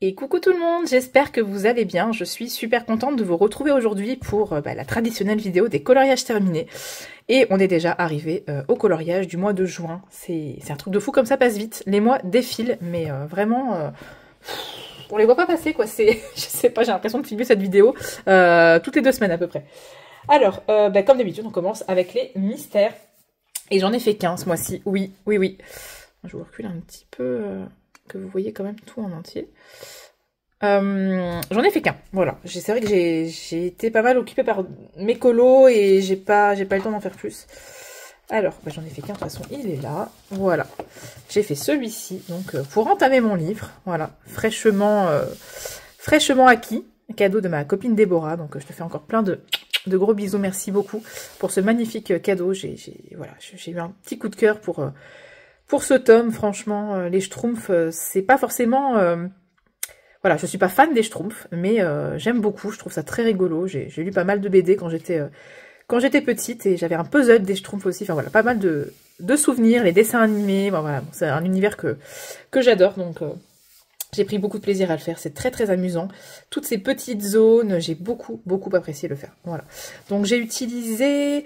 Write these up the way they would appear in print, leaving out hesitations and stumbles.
Et coucou tout le monde, j'espère que vous allez bien. Je suis super contente de vous retrouver aujourd'hui pour la traditionnelle vidéo des coloriages terminés. Et on est déjà arrivé au coloriage du mois de juin. C'est un truc de fou comme ça passe vite. Les mois défilent, mais vraiment... on les voit pas passer quoi. Je sais pas, j'ai l'impression de filmer cette vidéo toutes les 2 semaines à peu près. Alors, comme d'habitude, on commence avec les mystères. Et j'en ai fait qu'un ce mois-ci. Oui. Je vous recule un petit peu... que vous voyez quand même tout en entier. J'en ai fait qu'un, voilà. C'est vrai que j'ai été pas mal occupée par mes colos et j'ai pas eu le temps d'en faire plus. Alors, j'en ai fait qu'un, de toute façon, il est là. Voilà. J'ai fait celui-ci, donc pour entamer mon livre. Voilà, fraîchement acquis. Cadeau de ma copine Déborah, donc je te fais encore plein de gros bisous. Merci beaucoup pour ce magnifique cadeau. J'ai eu un petit coup de cœur pour ce tome, franchement, les Schtroumpfs, c'est pas forcément... voilà, je suis pas fan des Schtroumpfs, mais j'aime beaucoup, je trouve ça très rigolo. J'ai lu pas mal de BD quand j'étais petite, et j'avais un puzzle des Schtroumpfs aussi. Enfin voilà, pas mal de souvenirs, les dessins animés, bon, voilà, c'est un univers que j'adore, donc j'ai pris beaucoup de plaisir à le faire. C'est très amusant. Toutes ces petites zones, j'ai beaucoup apprécié le faire. Voilà. Donc j'ai utilisé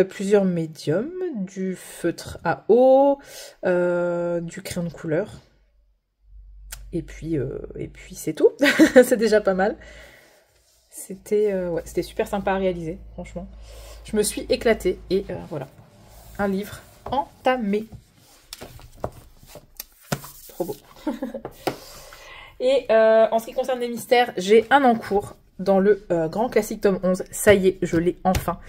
plusieurs médiums, du feutre à eau, du crayon de couleur. Et puis c'est tout. C'est déjà pas mal. C'était super sympa à réaliser, franchement. Je me suis éclatée et voilà. Un livre entamé. Trop beau. Et en ce qui concerne les mystères, j'ai un en cours dans le grand classique tome 11. Ça y est, je l'ai enfin.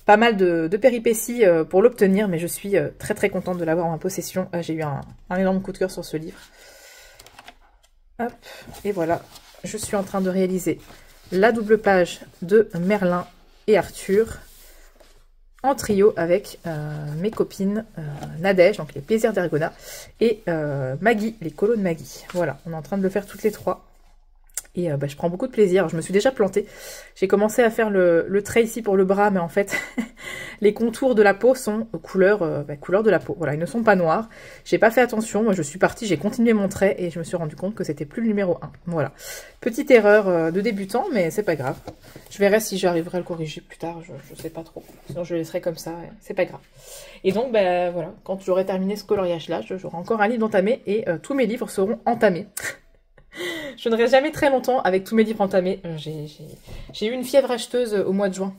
Pas mal de péripéties pour l'obtenir, mais je suis très contente de l'avoir en possession. J'ai eu un énorme coup de cœur sur ce livre. Hop, et voilà, je suis en train de réaliser la double page de Merlin et Arthur en trio avec mes copines Nadège, donc les plaisirs d'Ergona, et Maggie, les colos de Maggie. Voilà, on est en train de le faire toutes les trois. Et je prends beaucoup de plaisir. Alors, je me suis déjà plantée. J'ai commencé à faire le trait ici pour le bras, mais en fait, les contours de la peau sont couleur de la peau. Voilà, ils ne sont pas noirs. J'ai pas fait attention. Moi, je suis partie, j'ai continué mon trait et je me suis rendu compte que c'était plus le numéro 1. Voilà. Petite erreur de débutant, mais c'est pas grave. Je verrai si j'arriverai à le corriger plus tard. Je sais pas trop. Sinon, je le laisserai comme ça. C'est pas grave. Et donc, voilà, quand j'aurai terminé ce coloriage-là, j'aurai encore un livre d'entamé et tous mes livres seront entamés. Je ne reste jamais très longtemps avec tous mes livres entamés. J'ai eu une fièvre acheteuse au mois de juin.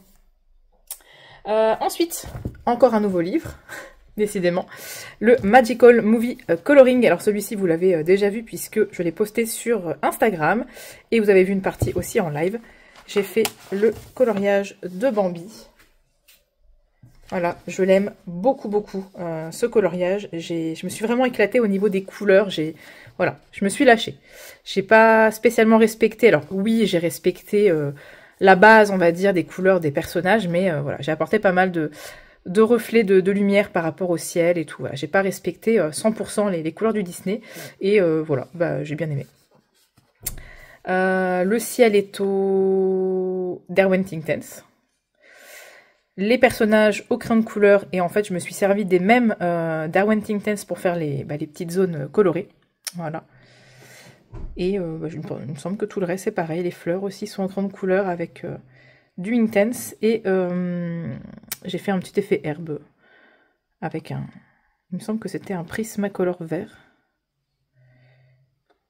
Ensuite, encore un nouveau livre, décidément. Le Magical Movie Coloring. Alors celui-ci, vous l'avez déjà vu puisque je l'ai posté sur Instagram. Et vous avez vu une partie aussi en live. J'ai fait le coloriage de Bambi. Voilà, je l'aime beaucoup, ce coloriage. Je me suis vraiment éclatée au niveau des couleurs. Voilà, je me suis lâchée. J'ai pas spécialement respecté. Alors oui, j'ai respecté la base, on va dire, des couleurs des personnages, mais voilà, j'ai apporté pas mal de reflets de lumière par rapport au ciel et tout. Voilà, j'ai pas respecté 100% les couleurs du Disney. Et voilà, j'ai bien aimé. Le ciel est au Derwent Intense. Les personnages au crayon de couleur, et en fait je me suis servi des mêmes Derwent Intense pour faire les petites zones colorées. Voilà. Et il me semble que tout le reste c'est pareil. Les fleurs aussi sont en crayon de couleur avec du Intense. Et j'ai fait un petit effet herbe avec il me semble que c'était un Prismacolor vert.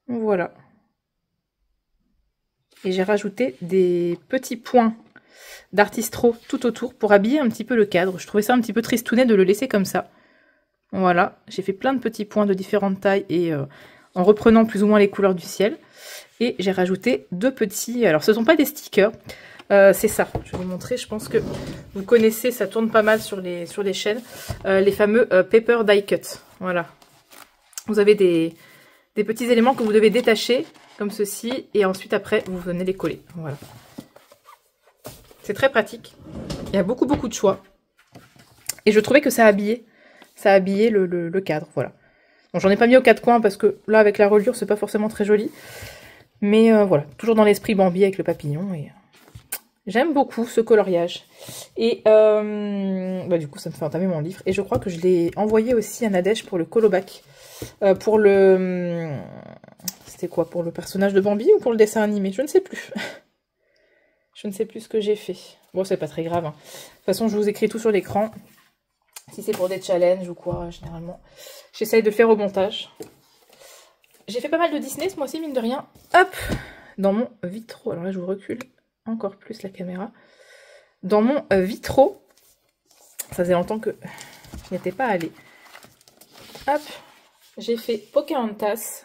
Voilà. Et j'ai rajouté des petits points d'Artistro tout autour pour habiller un petit peu le cadre. Je trouvais ça un petit peu tristounet de le laisser comme ça. Voilà, j'ai fait plein de petits points de différentes tailles et en reprenant plus ou moins les couleurs du ciel. Et j'ai rajouté 2 petits... Alors ce ne sont pas des stickers, c'est ça. Je vais vous montrer, je pense que vous connaissez, ça tourne pas mal sur les chaînes. Les fameux Paper Die Cut. Voilà. Vous avez des petits éléments que vous devez détacher comme ceci et ensuite après vous venez les coller. Voilà. C'est très pratique. Il y a beaucoup de choix. Et je trouvais que ça habillait le cadre. Voilà. Bon, j'en ai pas mis aux 4 coins parce que là, avec la reliure, c'est pas forcément très joli. Mais voilà, toujours dans l'esprit Bambi avec le papillon. Et j'aime beaucoup ce coloriage. Et du coup, ça me fait entamer mon livre. Et je crois que je l'ai envoyé aussi à Nadège pour le colobac. Pour le... C'était quoi, pour le personnage de Bambi ou pour le dessin animé? Je ne sais plus. Je ne sais plus ce que j'ai fait. Bon, c'est pas très grave. Hein. De toute façon, je vous écris tout sur l'écran. Si c'est pour des challenges ou quoi, généralement. J'essaye de le faire au montage. J'ai fait pas mal de Disney ce mois-ci, mine de rien. Hop! Dans mon vitro. Alors là, je vous recule encore plus la caméra. Dans mon vitro. Ça faisait longtemps que je n'étais pas allée. Hop! J'ai fait Pocahontas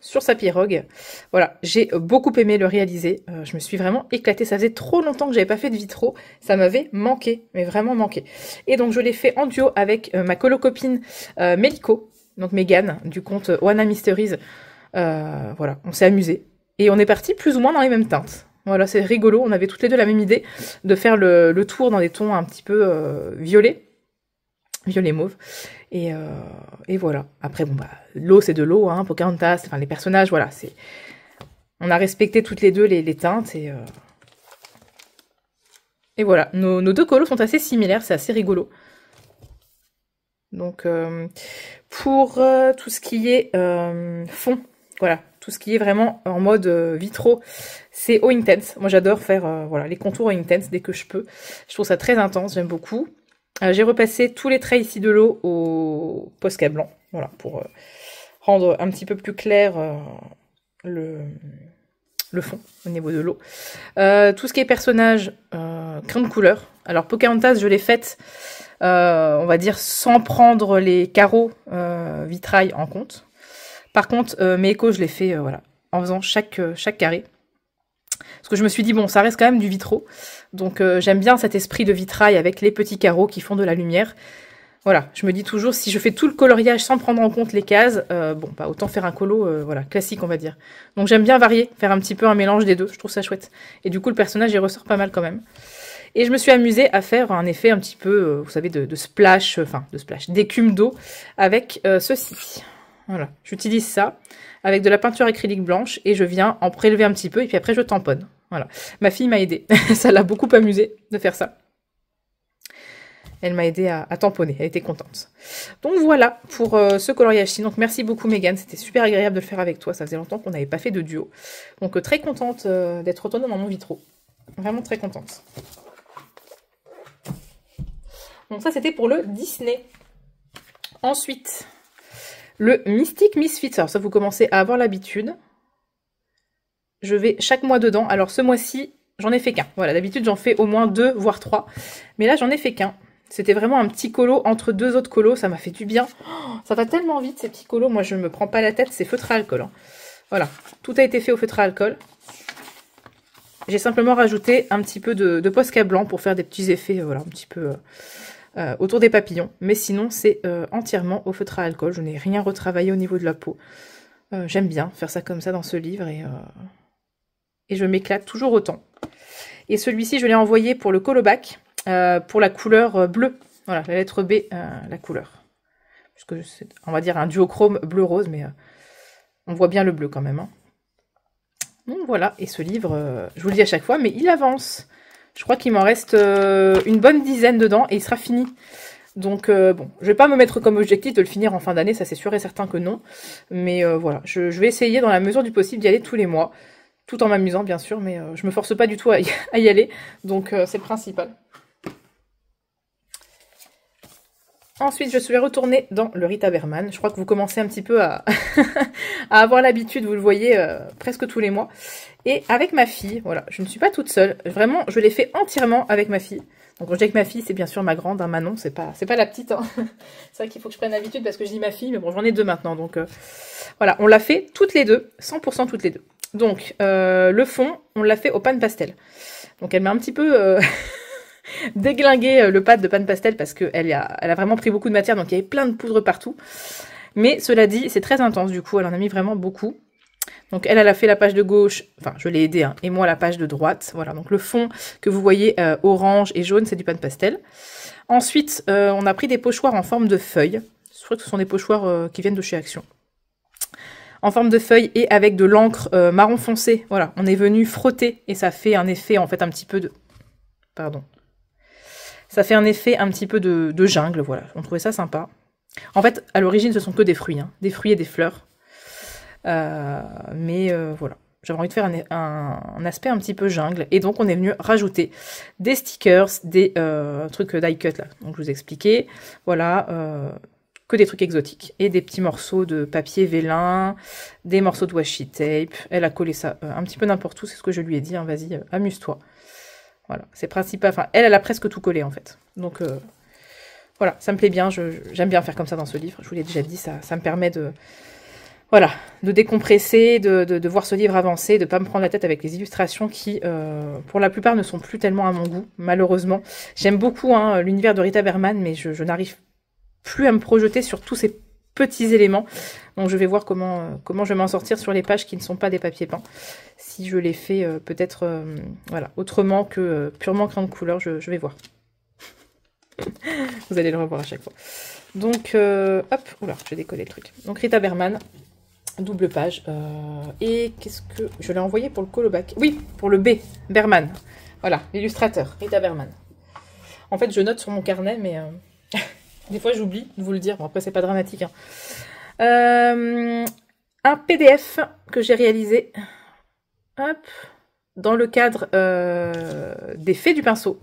sur sa pirogue. Voilà, j'ai beaucoup aimé le réaliser. Je me suis vraiment éclatée. Ça faisait trop longtemps que j'avais pas fait de vitro. Ça m'avait manqué, mais vraiment manqué. Et donc je l'ai fait en duo avec ma colo-copine Meliko, donc Megan, du compte Oana Mysteries. Voilà, on s'est amusé. Et on est parti plus ou moins dans les mêmes teintes. Voilà, c'est rigolo. On avait toutes les deux la même idée de faire le tour dans des tons un petit peu violets. Violet mauve. Et voilà. Après, bon, bah, l'eau, c'est de l'eau, hein, Pocahontas, enfin, les personnages, voilà, c'est... On a respecté toutes les deux les teintes, et voilà. Nos deux colos sont assez similaires, c'est assez rigolo. Donc, pour tout ce qui est fond, voilà, tout ce qui est vraiment en mode vitro, c'est au Intense. Moi, j'adore faire, voilà, les contours au Intense dès que je peux. Je trouve ça très intense, j'aime beaucoup. J'ai repassé tous les traits ici de l'eau au Posca blanc, voilà, pour rendre un petit peu plus clair le fond au niveau de l'eau. Tout ce qui est personnage, crayon de couleur. Alors Pocahontas, je l'ai faite, on va dire, sans prendre les carreaux vitrail en compte. Par contre, mes échos, je l'ai fait, voilà, en faisant chaque carré. Parce que je me suis dit, bon, ça reste quand même du vitro. Donc j'aime bien cet esprit de vitrail avec les petits carreaux qui font de la lumière. Voilà, je me dis toujours, si je fais tout le coloriage sans prendre en compte les cases, bon, bah autant faire un colo, voilà, classique, on va dire. Donc j'aime bien varier, faire un petit peu un mélange des deux, je trouve ça chouette. Et du coup, le personnage, il ressort pas mal quand même. Et je me suis amusée à faire un effet un petit peu, vous savez, de splash, d'écume d'eau avec ceci. Voilà, j'utilise ça avec de la peinture acrylique blanche et je viens en prélever un petit peu et puis après je tamponne. Voilà, ma fille m'a aidée, ça l'a beaucoup amusée de faire ça. Elle m'a aidée à tamponner, elle était contente. Donc voilà pour ce coloriage-ci. Donc merci beaucoup Megan, c'était super agréable de le faire avec toi. Ça faisait longtemps qu'on n'avait pas fait de duo. Donc très contente d'être retournée dans mon vitro. Vraiment très contente. Donc ça c'était pour le Disney. Ensuite, le Mystic Misfits. Alors ça vous commencez à avoir l'habitude. Je vais chaque mois dedans. Alors ce mois-ci, j'en ai fait qu'un. Voilà, d'habitude j'en fais au moins 2, voire 3. Mais là j'en ai fait qu'un. C'était vraiment un petit colo entre deux autres colos, ça m'a fait du bien. Oh, ça va tellement vite ces petits colos, moi je ne me prends pas la tête, c'est feutre à alcool. Hein. Voilà, tout a été fait au feutre à alcool. J'ai simplement rajouté un petit peu de Posca blanc pour faire des petits effets, voilà, un petit peu autour des papillons. Mais sinon c'est entièrement au feutre à alcool, je n'ai rien retravaillé au niveau de la peau. J'aime bien faire ça comme ça dans ce livre et je m'éclate toujours autant. Et celui-ci je l'ai envoyé pour le colobac. Pour la couleur bleue, voilà, la lettre B, la couleur. Puisque c'est, on va dire, un duochrome bleu-rose, mais on voit bien le bleu quand même. Hein. Donc voilà, et ce livre, je vous le dis à chaque fois, mais il avance. Je crois qu'il m'en reste une bonne dizaine dedans et il sera fini. Donc bon, je vais pas me mettre comme objectif de le finir en fin d'année, ça c'est sûr et certain que non. Mais voilà, je vais essayer dans la mesure du possible d'y aller tous les mois. Tout en m'amusant bien sûr, mais je me force pas du tout à y aller. Donc c'est le principal. Ensuite, je suis retournée dans le Rita Berman. Je crois que vous commencez un petit peu à avoir l'habitude, vous le voyez presque tous les mois. Et avec ma fille, voilà, je ne suis pas toute seule. Vraiment, je l'ai fait entièrement avec ma fille. Donc quand je dis avec ma fille, c'est bien sûr ma grande, hein, Manon, c'est pas la petite. Hein. C'est vrai qu'il faut que je prenne l'habitude parce que je dis ma fille, mais bon, j'en ai deux maintenant. Donc voilà, on l'a fait toutes les deux, 100% toutes les deux. Donc le fond, on l'a fait au pan pastel. Donc elle m'a un petit peu... déglinguer le pad de pan pastel parce qu'elle a vraiment pris beaucoup de matière, donc il y avait plein de poudre partout. Mais cela dit, c'est très intense, du coup, elle en a mis vraiment beaucoup. Donc elle a fait la page de gauche, enfin je l'ai aidée, hein, et moi la page de droite. Voilà, donc le fond que vous voyez orange et jaune, c'est du pan pastel. Ensuite, on a pris des pochoirs en forme de feuilles. Je crois que ce sont des pochoirs qui viennent de chez Action. En forme de feuilles et avec de l'encre marron foncé. Voilà, on est venu frotter et ça fait un effet en fait un petit peu de... Pardon. Ça fait un effet un petit peu de jungle, voilà. On trouvait ça sympa. En fait, à l'origine, ce sont que des fruits, hein, des fruits et des fleurs. Mais voilà, j'avais envie de faire un aspect un petit peu jungle. Et donc, on est venu rajouter des stickers, des trucs die cut, là. Donc, je vous expliquais. Voilà, que des trucs exotiques. Et des petits morceaux de papier vélin, des morceaux de washi tape. Elle a collé ça un petit peu n'importe où, c'est ce que je lui ai dit. Hein, vas-y, amuse-toi. Voilà, c'est principal. Enfin, elle a presque tout collé, en fait. Donc, voilà, ça me plaît bien. J'aime bien faire comme ça dans ce livre. Je vous l'ai déjà dit, ça me permet de... Voilà, de décompresser, de voir ce livre avancer, de ne pas me prendre la tête avec les illustrations qui, pour la plupart, ne sont plus tellement à mon goût, malheureusement. J'aime beaucoup hein, l'univers de Rita Berman, mais je n'arrive plus à me projeter sur tous ces petits éléments. Donc je vais voir comment je vais m'en sortir sur les pages qui ne sont pas des papiers peints. Si je les fais peut-être voilà, autrement que purement crayon de couleur, je vais voir. Vous allez le revoir à chaque fois. Donc, hop, oula, j'ai décollé le truc. Donc Rita Berman, double page. Et qu'est-ce que... Je l'ai envoyé pour le colobac. Oui, pour le B, Berman. Voilà, l'illustrateur, Rita Berman. En fait, je note sur mon carnet, mais des fois, j'oublie de vous le dire. Bon, après, c'est pas dramatique. Hein. Un PDF que j'ai réalisé. Hop. Dans le cadre des Fées du Pinceau.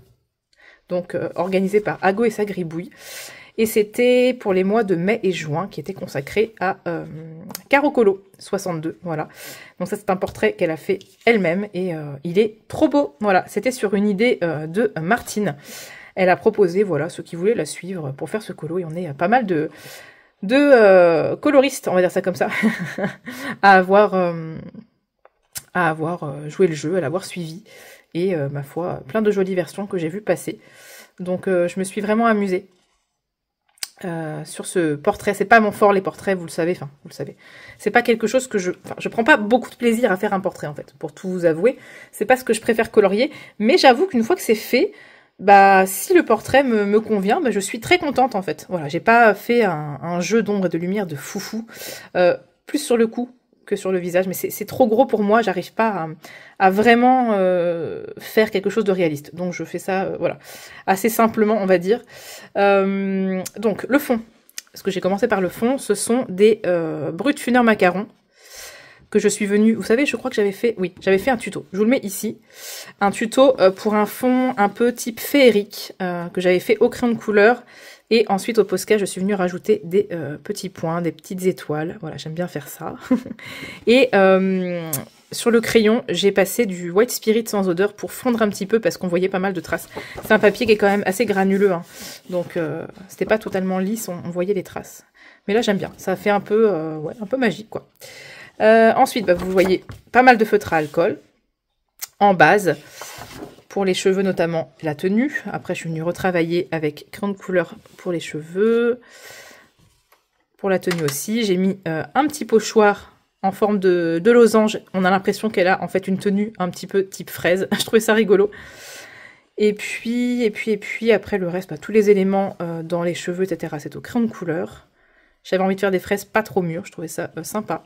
Donc, organisé par Ago et sa gribouille. Et c'était pour les mois de mai et juin qui était consacré à Caro Colo 62, voilà. Donc ça c'est un portrait qu'elle a fait elle-même et il est trop beau, voilà. C'était sur une idée de Martine. Elle a proposé, voilà, ceux qui voulaient la suivre pour faire ce colo et on est pas mal de coloristes, on va dire ça comme ça, à avoir joué le jeu, à l'avoir suivi et ma foi, plein de jolies versions que j'ai vues passer. Donc je me suis vraiment amusée. Sur ce portrait, c'est pas mon fort les portraits, vous le savez, enfin vous le savez. C'est pas quelque chose que je prends pas beaucoup de plaisir à faire un portrait en fait, pour tout vous avouer. C'est pas ce que je préfère colorier, mais j'avoue qu'une fois que c'est fait, bah si le portrait me convient, bah, je suis très contente en fait. Voilà, j'ai pas fait un jeu d'ombre et de lumière de foufou, plus sur le cou que sur le visage, mais c'est trop gros pour moi, j'arrive pas à vraiment faire quelque chose de réaliste. Donc je fais ça, voilà, assez simplement, on va dire. Donc le fond, parce que j'ai commencé par le fond, ce sont des Brutfuner macarons que je suis venue, vous savez, je crois que j'avais fait un tuto, je vous le mets ici, un tuto pour un fond un peu type féerique, que j'avais fait au crayon de couleur. Et ensuite, au Posca, je suis venue rajouter des petits points, des petites étoiles. Voilà, j'aime bien faire ça. Et sur le crayon, j'ai passé du White Spirit sans odeur pour fondre un petit peu parce qu'on voyait pas mal de traces. C'est un papier qui est quand même assez granuleux. Hein. Donc, c'était pas totalement lisse, on voyait les traces. Mais là, j'aime bien. Ça fait un peu, ouais, un peu magique, quoi. Ensuite, bah, vous voyez pas mal de feutre à alcool en base. Pour les cheveux notamment, la tenue. Après, je suis venue retravailler avec crayon de couleur pour les cheveux. Pour la tenue aussi, j'ai mis un petit pochoir en forme de losange. On a l'impression qu'elle a en fait une tenue un petit peu type fraise. Je trouvais ça rigolo. Et puis après le reste, bah, tous les éléments dans les cheveux, etc. C'est au crayon de couleur. J'avais envie de faire des fraises pas trop mûres. Je trouvais ça sympa.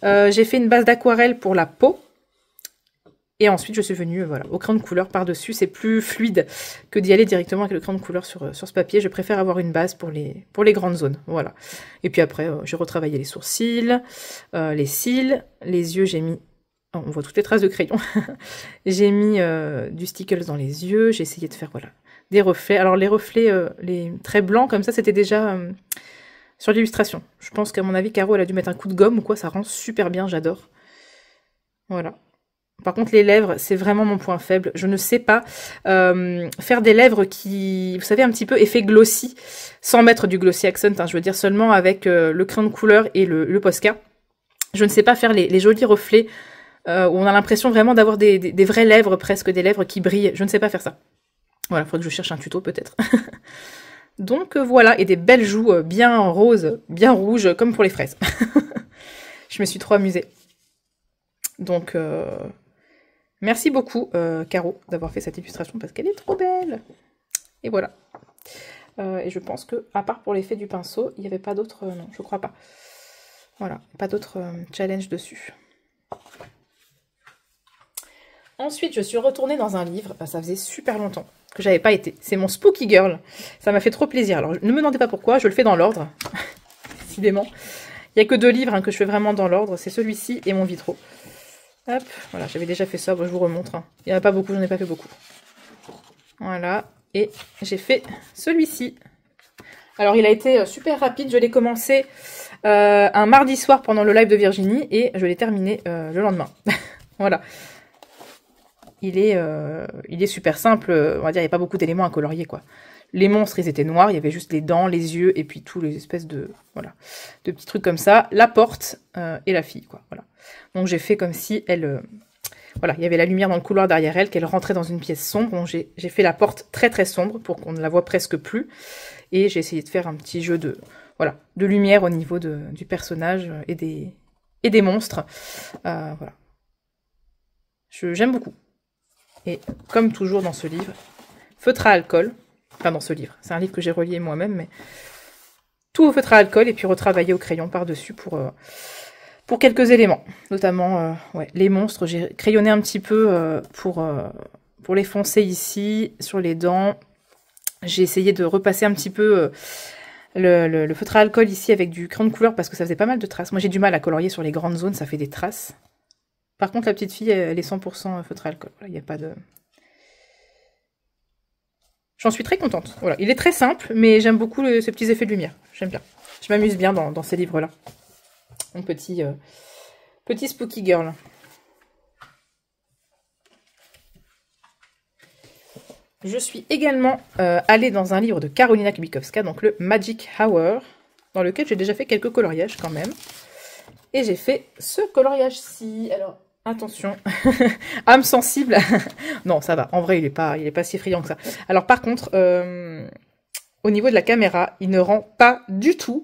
J'ai fait une base d'aquarelle pour la peau. Et ensuite, je suis venue voilà, au crayon de couleur par-dessus. C'est plus fluide que d'y aller directement avec le crayon de couleur sur ce papier. Je préfère avoir une base pour les grandes zones. Voilà. Et puis après, j'ai retravaillé les sourcils, les cils, les yeux, j'ai mis... Oh, on voit toutes les traces de crayon. J'ai mis du stickers dans les yeux. J'ai essayé de faire voilà, des reflets. Alors les reflets, les traits blancs comme ça, c'était déjà sur l'illustration. Je pense qu'à mon avis, Caro, elle a dû mettre un coup de gomme ou quoi. Ça rend super bien, j'adore. Voilà. Par contre, les lèvres, c'est vraiment mon point faible. Je ne sais pas faire des lèvres qui, vous savez, un petit peu effet glossy, sans mettre du glossy accent, hein, je veux dire seulement avec le crayon de couleur et le Posca. Je ne sais pas faire les jolis reflets où on a l'impression vraiment d'avoir des vraies lèvres, presque des lèvres qui brillent. Je ne sais pas faire ça. Voilà, il faudrait que je cherche un tuto peut-être. Donc voilà, et des belles joues bien roses, bien rouges, comme pour les fraises. Je me suis trop amusée. Donc... Merci beaucoup, Caro, d'avoir fait cette illustration parce qu'elle est trop belle. Et voilà. Et je pense que, à part pour l'effet du pinceau, il n'y avait pas d'autres... non, je crois pas. Voilà, pas d'autres challenge dessus. Ensuite, je suis retournée dans un livre, ça faisait super longtemps que j'avais pas été. C'est mon Spooky Girl. Ça m'a fait trop plaisir. Alors, ne me demandez pas pourquoi, je le fais dans l'ordre, décidément. Il n'y a que 2 livres hein, que je fais vraiment dans l'ordre. C'est celui-ci et mon vitro. Hop, voilà, j'avais déjà fait ça. Bon, je vous remontre. Hein. Il n'y en a pas beaucoup, j'en ai pas fait beaucoup. Voilà, et j'ai fait celui-ci. Alors, il a été super rapide. Je l'ai commencé un mardi soir pendant le live de Virginie et je l'ai terminé le lendemain. Voilà. Il est super simple. On va dire, il n'y a pas beaucoup d'éléments à colorier, quoi. Les monstres, ils étaient noirs. Il y avait juste les dents, les yeux et puis tous les espèces de, voilà, de petits trucs comme ça. La porte et la fille, quoi. Voilà. Donc, j'ai fait comme si elle... voilà, il y avait la lumière dans le couloir derrière elle, qu'elle rentrait dans une pièce sombre. Donc, j'ai fait la porte très très sombre pour qu'on ne la voit presque plus. Et j'ai essayé de faire un petit jeu de, voilà, de lumière au niveau du personnage et des monstres. Voilà. J'aime beaucoup. Et comme toujours dans ce livre, feutre à alcool. Enfin, dans ce livre. C'est un livre que j'ai relié moi-même, mais tout au feutre à alcool et puis retravaillé au crayon par-dessus pour quelques éléments. Notamment, ouais, les monstres. J'ai crayonné un petit peu pour les foncer ici, sur les dents. J'ai essayé de repasser un petit peu le feutre à alcool ici avec du crayon de couleur parce que ça faisait pas mal de traces. Moi, j'ai du mal à colorier sur les grandes zones, ça fait des traces. Par contre, la petite fille, elle est 100% feutre à alcool. Voilà, il n'y a pas de... J'en suis très contente. Voilà, il est très simple, mais j'aime beaucoup ces petits effets de lumière. J'aime bien. Je m'amuse bien dans ces livres-là. Mon petit Spooky Girl. Je suis également allée dans un livre de Karolina Kubikowska, donc le Magic Hour, dans lequel j'ai déjà fait quelques coloriages quand même. Et j'ai fait ce coloriage-ci. Alors, attention, âme sensible. Non, ça va. En vrai, il est pas si effrayant que ça. Alors, par contre, au niveau de la caméra, il ne rend pas du tout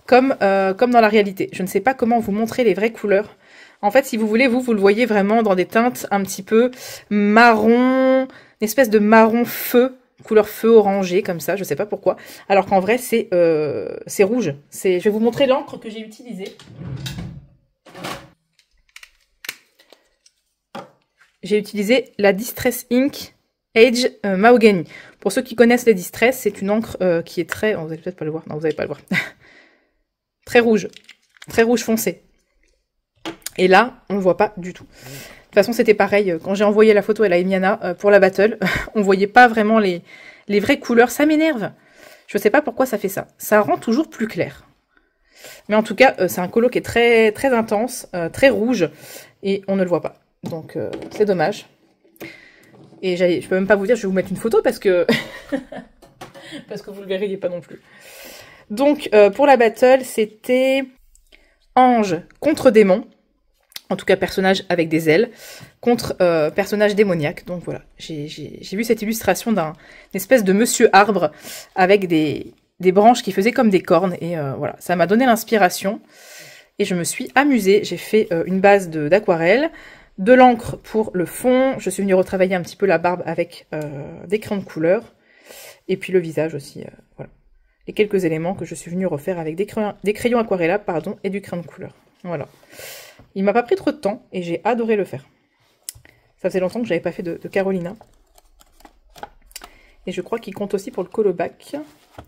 comme dans la réalité. Je ne sais pas comment vous montrer les vraies couleurs. En fait, si vous voulez, vous le voyez vraiment dans des teintes un petit peu marron, une espèce de marron feu, couleur feu orangé, comme ça, je sais pas pourquoi. Alors qu'en vrai, c'est rouge. Je vais vous montrer l'encre que j'ai utilisée. J'ai utilisé la Distress Ink Age Mahogany. Pour ceux qui connaissent les Distress, c'est une encre qui est très... Oh, vous allez peut-être pas le voir. Non, vous n'allez pas le voir. Très rouge foncé. Et là, on ne le voit pas du tout. De toute façon, c'était pareil. Quand j'ai envoyé la photo à la Emiana pour la battle, on voyait pas vraiment les vraies couleurs. Ça m'énerve. Je sais pas pourquoi ça fait ça. Ça rend toujours plus clair. Mais en tout cas, c'est un colo qui est très, très intense, très rouge. Et on ne le voit pas. Donc, c'est dommage. Et je peux même pas vous dire, je vais vous mettre une photo parce que... parce que vous le verriez pas non plus. Donc, pour la battle, c'était ange contre démon. En tout cas, personnage avec des ailes, contre personnage démoniaque. Donc voilà, j'ai vu cette illustration d'une espèce de monsieur arbre avec des branches qui faisaient comme des cornes. Et voilà, ça m'a donné l'inspiration. Et je me suis amusée. J'ai fait une base d'aquarelle, de l'encre pour le fond. Je suis venue retravailler un petit peu la barbe avec des crayons de couleur. Et puis le visage aussi, voilà. Et quelques éléments que je suis venue refaire avec des crayons aquarellables, pardon, et du crayon de couleur. Voilà. Il m'a pas pris trop de temps et j'ai adoré le faire. Ça faisait longtemps que j'avais pas fait de Carolina. Et je crois qu'il compte aussi pour le colobac.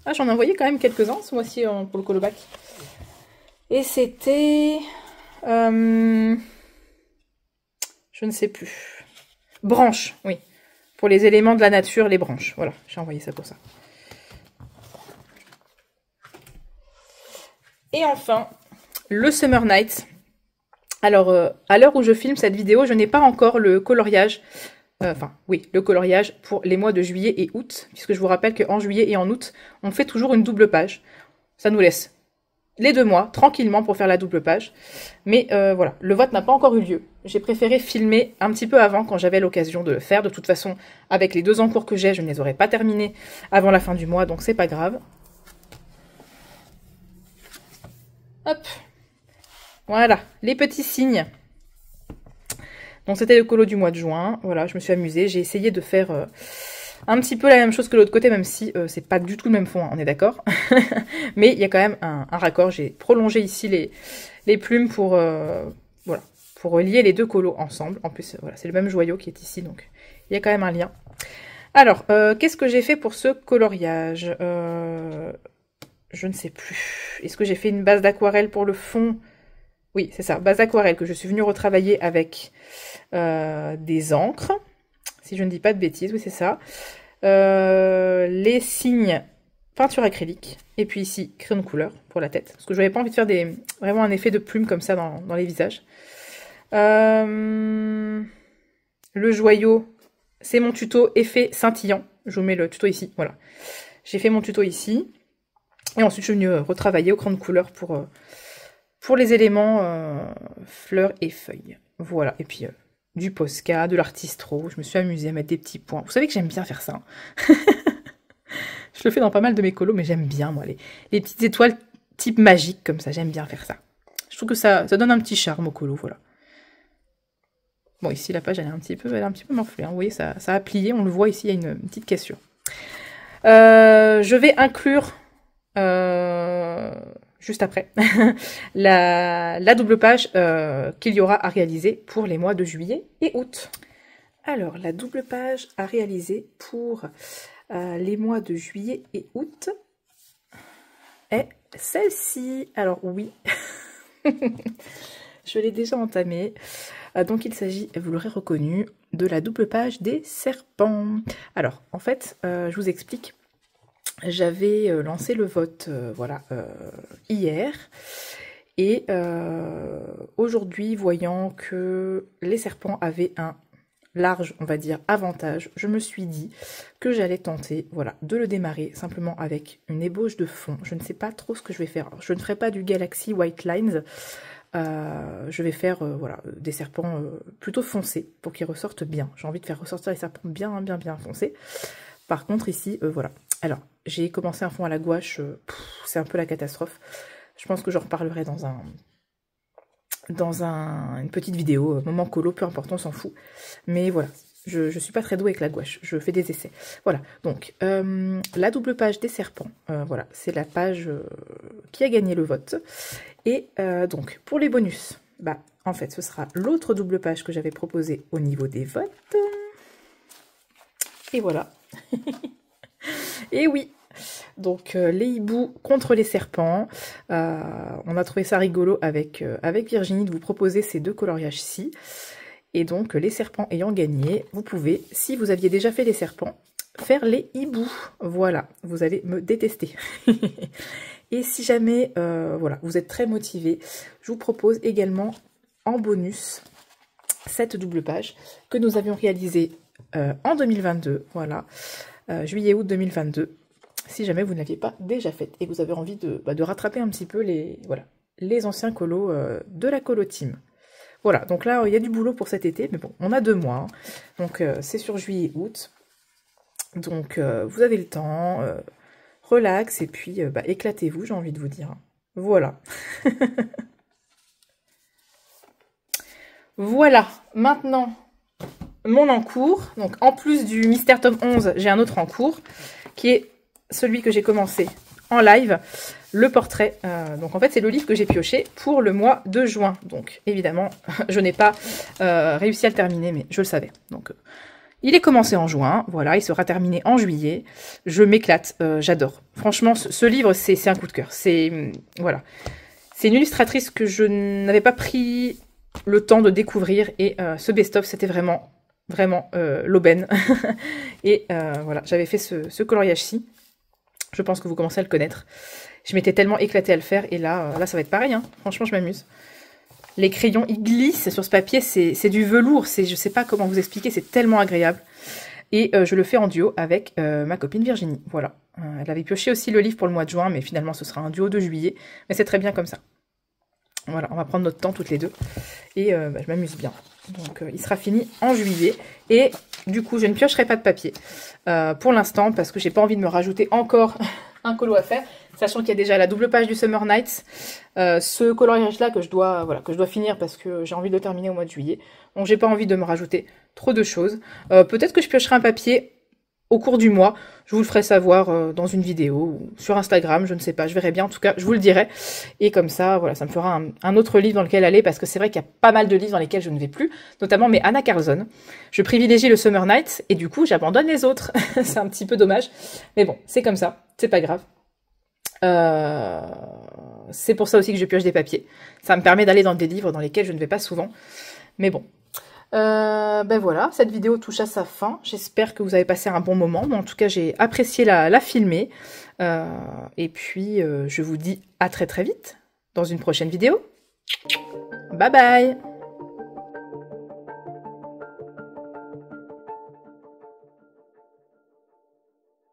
Ah, j'en ai envoyé quand même quelques-uns ce mois-ci pour le colobac. Et c'était... je ne sais plus. Branches, oui. Pour les éléments de la nature, les branches. Voilà, j'ai envoyé ça pour ça. Et enfin, le Summer Night. Alors, à l'heure où je filme cette vidéo, je n'ai pas encore le coloriage. Le coloriage pour les mois de juillet et août. Puisque je vous rappelle qu'en juillet et en août, on fait toujours une double page. Ça nous laisse les 2 mois, tranquillement, pour faire la double page. Mais voilà, le vote n'a pas encore eu lieu. J'ai préféré filmer un petit peu avant, quand j'avais l'occasion de le faire. De toute façon, avec les 2 en cours que j'ai, je ne les aurais pas terminés avant la fin du mois, donc c'est pas grave. Hop. Voilà, les petits signes. Donc c'était le colo du mois de juin. Voilà, je me suis amusée. J'ai essayé de faire un petit peu la même chose que l'autre côté, même si c'est pas du tout le même fond, hein, on est d'accord. Mais il y a quand même un raccord. J'ai prolongé ici les plumes pour voilà, pour lier les 2 colos ensemble. En plus, voilà, c'est le même joyau qui est ici, donc il y a quand même un lien. Alors, qu'est-ce que j'ai fait pour ce coloriage? je ne sais plus. Est-ce que j'ai fait une base d'aquarelle pour le fond? Oui, c'est ça, base d'aquarelle que je suis venue retravailler avec des encres. Si je ne dis pas de bêtises, oui c'est ça. Les signes, peinture acrylique. Et puis ici, crayon de couleur pour la tête. Parce que je n'avais pas envie de faire vraiment un effet de plume comme ça dans les visages. Le joyau, c'est mon tuto effet scintillant. Je vous mets le tuto ici, voilà. J'ai fait mon tuto ici. Et ensuite, je suis venue retravailler au crayon de couleur pour les éléments fleurs et feuilles. Voilà, et puis du Posca, de l'artistro. Je me suis amusée à mettre des petits points. Vous savez que j'aime bien faire ça. Hein. Je le fais dans pas mal de mes colos, mais j'aime bien, moi, les petites étoiles type magique, comme ça. J'aime bien faire ça. Je trouve que ça donne un petit charme au colo, voilà. Bon, ici, la page, elle est un petit peu morflée. Hein. Vous voyez, ça a plié. On le voit ici, il y a une petite cassure. Je vais inclure, juste après, la double page qu'il y aura à réaliser pour les mois de juillet et août. Alors, la double page à réaliser pour les mois de juillet et août est celle-ci. Alors, oui, je l'ai déjà entamée. Donc il s'agit, vous l'aurez reconnu, de la double page des serpents. Alors, en fait, je vous explique. J'avais lancé le vote voilà, hier. Et aujourd'hui, voyant que les serpents avaient un large, on va dire, avantage, je me suis dit que j'allais tenter voilà, de le démarrer simplement avec une ébauche de fond. Je ne sais pas trop ce que je vais faire. Alors, je ne ferai pas du Galaxy White Lines. Je vais faire voilà, des serpents plutôt foncés pour qu'ils ressortent bien. J'ai envie de faire ressortir les serpents bien foncés. Par contre ici, voilà. Alors, j'ai commencé un fond à la gouache, c'est un peu la catastrophe. Je pense que j'en reparlerai dans une petite vidéo, moment colo, peu importe, on s'en fout. Mais voilà, je suis pas très douée avec la gouache, je fais des essais. Voilà, donc, la double page des serpents, voilà, c'est la page qui a gagné le vote. Et donc, pour les bonus, bah, en fait, ce sera l'autre double page que j'avais proposée au niveau des votes. Et voilà. Et oui, donc les hiboux contre les serpents. On a trouvé ça rigolo avec Virginie de vous proposer ces deux coloriages-ci. Et donc, les serpents ayant gagné, vous pouvez, si vous aviez déjà fait les serpents, faire les hiboux. Voilà, vous allez me détester. Et si jamais voilà, vous êtes très motivé, je vous propose également en bonus cette double page que nous avions réalisée en 2022, voilà, juillet-août 2022, si jamais vous ne l'aviez pas déjà faite et que vous avez envie de rattraper un petit peu les anciens colos de la colo team. Voilà, donc là, il y a du boulot pour cet été, mais bon, on a 2 mois, hein. Donc c'est sur juillet-août, donc vous avez le temps, relax, et puis éclatez-vous, j'ai envie de vous dire. Voilà. Voilà, maintenant, mon encours. Donc, en plus du Mystère tome 11, j'ai un autre encours, qui est celui que j'ai commencé en live, le portrait. Donc, en fait, c'est le livre que j'ai pioché pour le mois de juin. Donc, évidemment, je n'ai pas réussi à le terminer, mais je le savais. Donc, il est commencé en juin, voilà, il sera terminé en juillet. Je m'éclate, j'adore. Franchement, ce livre, c'est un coup de cœur. C'est voilà, c'est une illustratrice que je n'avais pas pris le temps de découvrir, et ce best-of, c'était vraiment l'aubaine. Et voilà, j'avais fait ce coloriage-ci. Je pense que vous commencez à le connaître. Je m'étais tellement éclatée à le faire, et là ça va être pareil, hein. Franchement, je m'amuse. Les crayons, ils glissent sur ce papier, c'est du velours, je sais pas comment vous expliquer, c'est tellement agréable. Et je le fais en duo avec ma copine Virginie, voilà. Elle avait pioché aussi le livre pour le mois de juin, mais finalement ce sera un duo de juillet. Mais c'est très bien comme ça. Voilà, on va prendre notre temps toutes les deux. Et je m'amuse bien. Donc il sera fini en juillet. Et du coup, je ne piocherai pas de papier pour l'instant, parce que j'ai pas envie de me rajouter encore un colo à faire. Sachant qu'il y a déjà la double page du Summer Nights. Ce coloriage-là que je dois finir, parce que j'ai envie de le terminer au mois de juillet. Donc j'ai pas envie de me rajouter trop de choses. Peut-être que je piocherai un papier au cours du mois. Je vous le ferai savoir dans une vidéo ou sur Instagram, je ne sais pas, je verrai bien, en tout cas je vous le dirai. Et comme ça, voilà, ça me fera un autre livre dans lequel aller, parce que c'est vrai qu'il y a pas mal de livres dans lesquels je ne vais plus, notamment mes Anna Carlson. Je privilégie le Summer Nights et du coup j'abandonne les autres. C'est un petit peu dommage, mais bon, c'est comme ça, c'est pas grave. C'est pour ça aussi que je pioche des papiers. Ça me permet d'aller dans des livres dans lesquels je ne vais pas souvent. Mais bon. Ben voilà, cette vidéo touche à sa fin. J'espère que vous avez passé un bon moment. Moi, en tout cas, j'ai apprécié la filmer. Et puis, je vous dis à très très vite dans une prochaine vidéo. Bye bye!